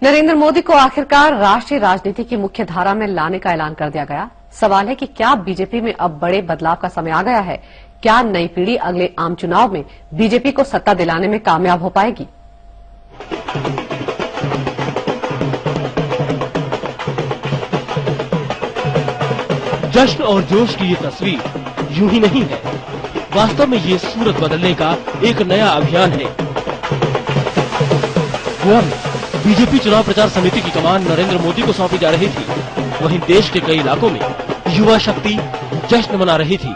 नरेंद्र मोदी को आखिरकार राष्ट्रीय राजनीति की मुख्य धारा में लाने का ऐलान कर दिया गया। सवाल है कि क्या बीजेपी में अब बड़े बदलाव का समय आ गया है? क्या नई पीढ़ी अगले आम चुनाव में बीजेपी को सत्ता दिलाने में कामयाब हो पाएगी? जश्न और जोश की ये तस्वीर यूं ही नहीं है, वास्तव में ये सूरत बदलने का एक नया अभियान है। गोवा में बीजेपी चुनाव प्रचार समिति की कमान नरेंद्र मोदी को सौंपी जा रही थी, वहीं देश के कई इलाकों में युवा शक्ति जश्न मना रही थी।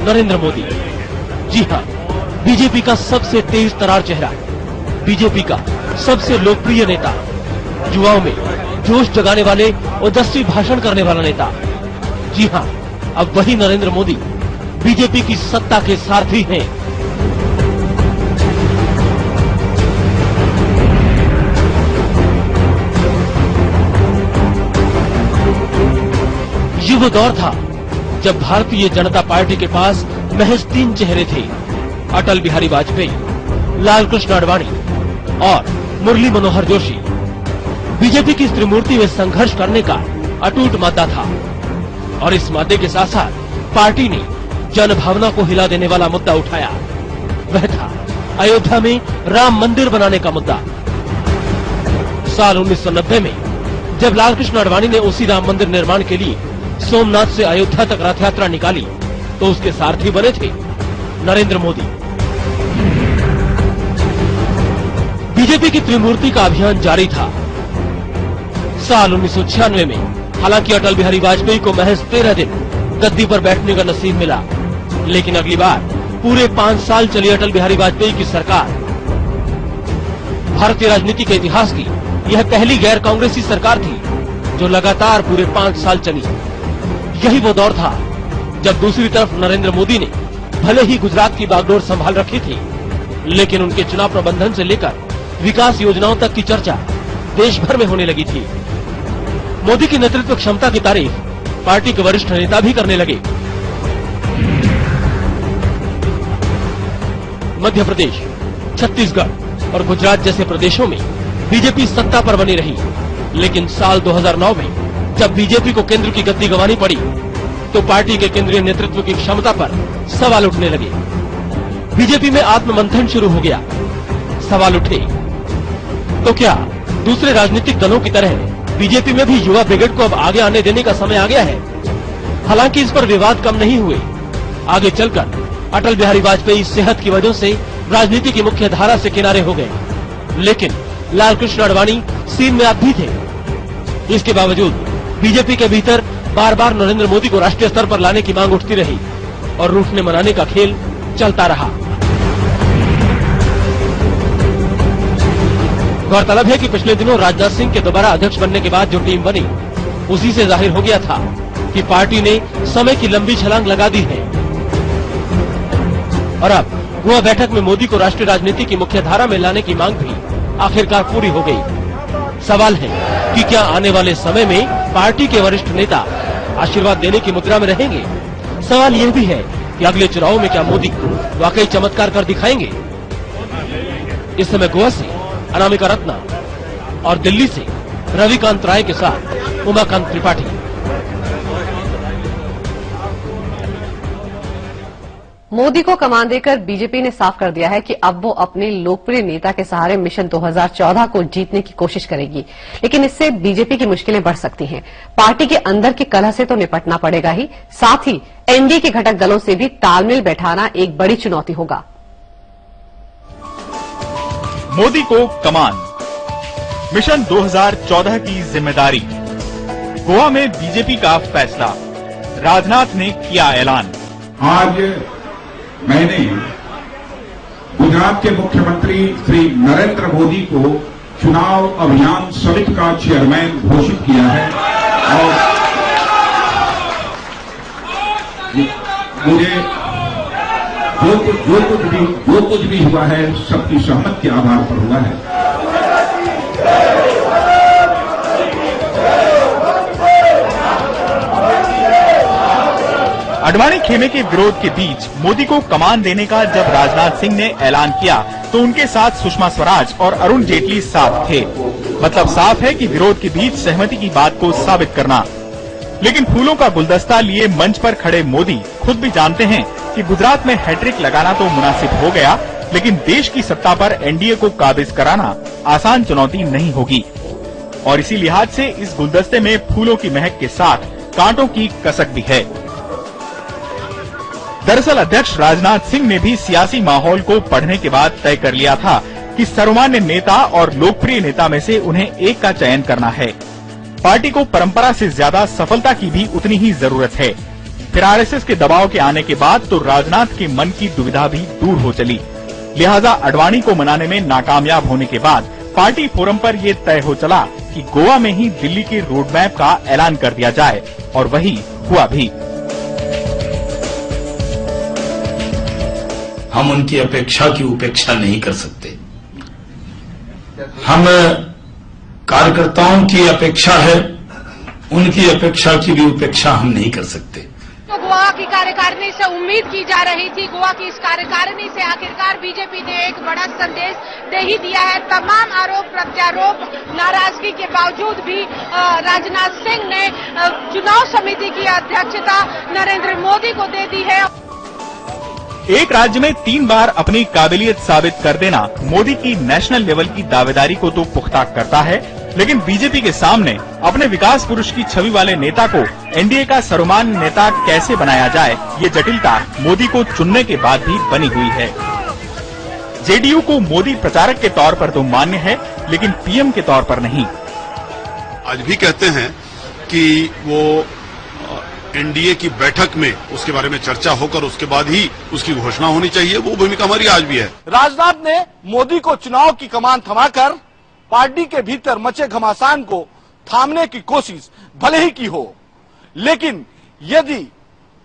नरेंद्र मोदी, जी हाँ, बीजेपी का सबसे तेज तरार चेहरा, बीजेपी का सबसे लोकप्रिय नेता, युवाओं में जोश जगाने वाले ओजस्वी भाषण करने वाला नेता। जी हाँ, अब वही नरेंद्र मोदी बीजेपी की सत्ता के सारथी हैं। ये वो दौर था जब भारतीय जनता पार्टी के पास महज 3 चेहरे थे, अटल बिहारी वाजपेयी, लाल कृष्ण आडवाणी और मुरली मनोहर जोशी। बीजेपी की त्रिमूर्ति में संघर्ष करने का अटूट मादा था और इस मादे के साथ साथ पार्टी ने जन भावना को हिला देने वाला मुद्दा उठाया। वह था अयोध्या में राम मंदिर बनाने का मुद्दा। साल 1990 में जब लाल कृष्ण आडवाणी ने उसी राम मंदिर निर्माण के लिए सोमनाथ से अयोध्या तक रथ यात्रा निकाली तो उसके सारथी बने थे नरेंद्र मोदी। बीजेपी की त्रिमूर्ति का अभियान जारी था। साल 1996 में हालांकि अटल बिहारी वाजपेयी को महज 13 दिन गद्दी पर बैठने का नसीब मिला, लेकिन अगली बार पूरे 5 साल चली अटल बिहारी वाजपेयी की सरकार। भारतीय राजनीति के इतिहास की यह पहली गैर कांग्रेसी सरकार थी जो लगातार पूरे 5 साल चली। यही वो दौर था जब दूसरी तरफ नरेंद्र मोदी ने भले ही गुजरात की बागडोर संभाल रखी थी, लेकिन उनके चुनाव प्रबंधन से लेकर विकास योजनाओं तक की चर्चा देश भर में होने लगी थी। मोदी की नेतृत्व क्षमता की तारीफ पार्टी के वरिष्ठ नेता भी करने लगे। मध्य प्रदेश, छत्तीसगढ़ और गुजरात जैसे प्रदेशों में बीजेपी सत्ता पर बनी रही, लेकिन साल 2009 में जब बीजेपी को केंद्र की गद्दी गंवानी पड़ी तो पार्टी के केंद्रीय नेतृत्व की क्षमता पर सवाल उठने लगे। बीजेपी में आत्ममंथन शुरू हो गया। सवाल उठे, तो क्या दूसरे राजनीतिक दलों की तरह बीजेपी में भी युवा ब्रिगेड को अब आगे आने देने का समय आ गया है? हालांकि इस पर विवाद कम नहीं हुए। आगे चलकर अटल बिहारी वाजपेयी सेहत की वजह से राजनीति की मुख्य धारा से किनारे हो गए, लेकिन लाल कृष्ण आडवाणी सीन में अब भी थे। इसके बावजूद बीजेपी के भीतर बार बार नरेंद्र मोदी को राष्ट्रीय स्तर पर लाने की मांग उठती रही और रूठने मनाने का खेल चलता रहा। गौरतलब है कि पिछले दिनों राजनाथ सिंह के दोबारा अध्यक्ष बनने के बाद जो टीम बनी, उसी से जाहिर हो गया था कि पार्टी ने समय की लंबी छलांग लगा दी है। और अब गोवा बैठक में मोदी को राष्ट्रीय राजनीति की मुख्य धारा में लाने की मांग भी आखिरकार पूरी हो गई। सवाल है कि क्या आने वाले समय में पार्टी के वरिष्ठ नेता आशीर्वाद देने की मुद्रा में रहेंगे? सवाल यह भी है कि अगले चुनाव में क्या मोदी वाकई चमत्कार कर दिखाएंगे? इस समय गोवा से अनामिका रत्ना और दिल्ली से रविकांत राय के साथ उमाकांत त्रिपाठी। मोदी को कमान देकर बीजेपी ने साफ कर दिया है कि अब वो अपने लोकप्रिय नेता के सहारे मिशन 2014 को जीतने की कोशिश करेगी, लेकिन इससे बीजेपी की मुश्किलें बढ़ सकती हैं। पार्टी के अंदर की कलह से तो निपटना पड़ेगा ही, साथ ही एनडीए के घटक दलों से भी तालमेल बैठाना एक बड़ी चुनौती होगा। मोदी को कमान, मिशन 2014 की जिम्मेदारी। गोवा में बीजेपी का फैसला, राजनाथ ने किया ऐलान। आज मैंने गुजरात के मुख्यमंत्री श्री नरेंद्र मोदी को चुनाव अभियान समिति का चेयरमैन घोषित किया है और मुझे जो कुछ भी हुआ है सबकी सहमति के आधार पर हुआ है। अडवाणी खेमे के विरोध के बीच मोदी को कमान देने का जब राजनाथ सिंह ने ऐलान किया तो उनके साथ सुषमा स्वराज और अरुण जेटली साथ थे। मतलब साफ है कि विरोध के बीच सहमति की बात को साबित करना। लेकिन फूलों का गुलदस्ता लिए मंच पर खड़े मोदी खुद भी जानते हैं कि गुजरात में हैट्रिक लगाना तो मुनासिब हो गया, लेकिन देश की सत्ता पर एनडीए को काबिज कराना आसान चुनौती नहीं होगी। और इसी लिहाज से इस गुलदस्ते में फूलों की महक के साथ कांटों की कसक भी है। दरअसल अध्यक्ष राजनाथ सिंह ने भी सियासी माहौल को पढ़ने के बाद तय कर लिया था कि सर्वमान्य नेता और लोकप्रिय नेता में से उन्हें एक का चयन करना है। पार्टी को परंपरा से ज्यादा सफलता की भी उतनी ही जरूरत है। फिर आरएसएस के दबाव के आने के बाद तो राजनाथ के मन की दुविधा भी दूर हो चली। लिहाजा अडवाणी को मनाने में नाकामयाब होने के बाद पार्टी फोरम पर ये तय हो चला कि गोवा में ही दिल्ली के रोड मैप का ऐलान कर दिया जाए, और वही हुआ भी। हम उनकी अपेक्षा की उपेक्षा नहीं कर सकते। हम कार्यकर्ताओं की अपेक्षा है, उनकी अपेक्षा की भी उपेक्षा हम नहीं कर सकते। तो गोवा की कार्यकारिणी से उम्मीद की जा रही थी, गोवा की इस कार्यकारिणी से आखिरकार बीजेपी ने एक बड़ा संदेश दे ही दिया है। तमाम आरोप प्रत्यारोप नाराजगी के बावजूद भी राजनाथ सिंह ने चुनाव समिति की अध्यक्षता नरेंद्र मोदी को दे दी है। एक राज्य में 3 बार अपनी काबिलियत साबित कर देना मोदी की नेशनल लेवल की दावेदारी को तो पुख्ता करता है, लेकिन बीजेपी के सामने अपने विकास पुरुष की छवि वाले नेता को एनडीए का सर्वमान्य नेता कैसे बनाया जाए, ये जटिलता मोदी को चुनने के बाद भी बनी हुई है। जेडीयू को मोदी प्रचारक के तौर पर तो मान्य है, लेकिन पीएम के तौर पर नहीं। आज भी कहते हैं कि वो एनडीए की बैठक में उसके बारे में चर्चा होकर उसके बाद ही उसकी घोषणा होनी चाहिए। वो भूमिका हमारी आज भी है। राजनाथ ने मोदी को चुनाव की कमान थमाकर पार्टी के भीतर मचे घमासान को थामने की कोशिश भले ही की हो, लेकिन यदि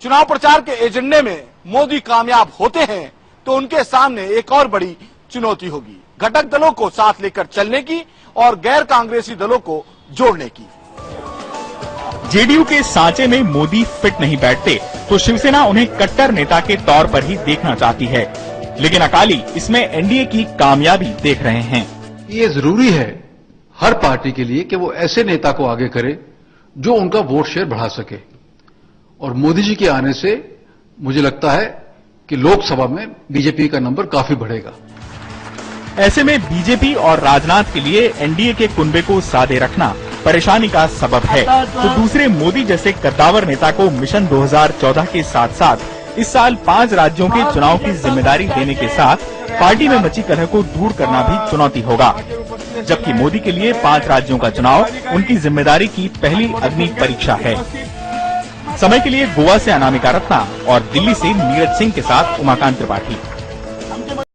चुनाव प्रचार के एजेंडे में मोदी कामयाब होते हैं तो उनके सामने एक और बड़ी चुनौती होगी, घटक दलों को साथ लेकर चलने की और गैर कांग्रेसी दलों को जोड़ने की। जेडीयू के सांचे में मोदी फिट नहीं बैठते तो शिवसेना उन्हें कट्टर नेता के तौर पर ही देखना चाहती है, लेकिन अकाली इसमें एनडीए की कामयाबी देख रहे हैं। ये जरूरी है हर पार्टी के लिए कि वो ऐसे नेता को आगे करे जो उनका वोट शेयर बढ़ा सके, और मोदी जी के आने से मुझे लगता है कि लोकसभा में बीजेपी का नंबर काफी बढ़ेगा। ऐसे में बीजेपी और राजनाथ के लिए एनडीए के कुनबे को सादे रखना परेशानी का सबब है, तो दूसरे मोदी जैसे कद्दावर नेता को मिशन 2014 के साथ साथ इस साल 5 राज्यों के चुनाव की जिम्मेदारी देने के साथ पार्टी में मची कलह को दूर करना भी चुनौती होगा। जबकि मोदी के लिए 5 राज्यों का चुनाव उनकी जिम्मेदारी की पहली अग्नि परीक्षा है। समय के लिए गोवा से अनामिका रत्ना और दिल्ली से नीरज सिंह के साथ उमाकांत त्रिपाठी।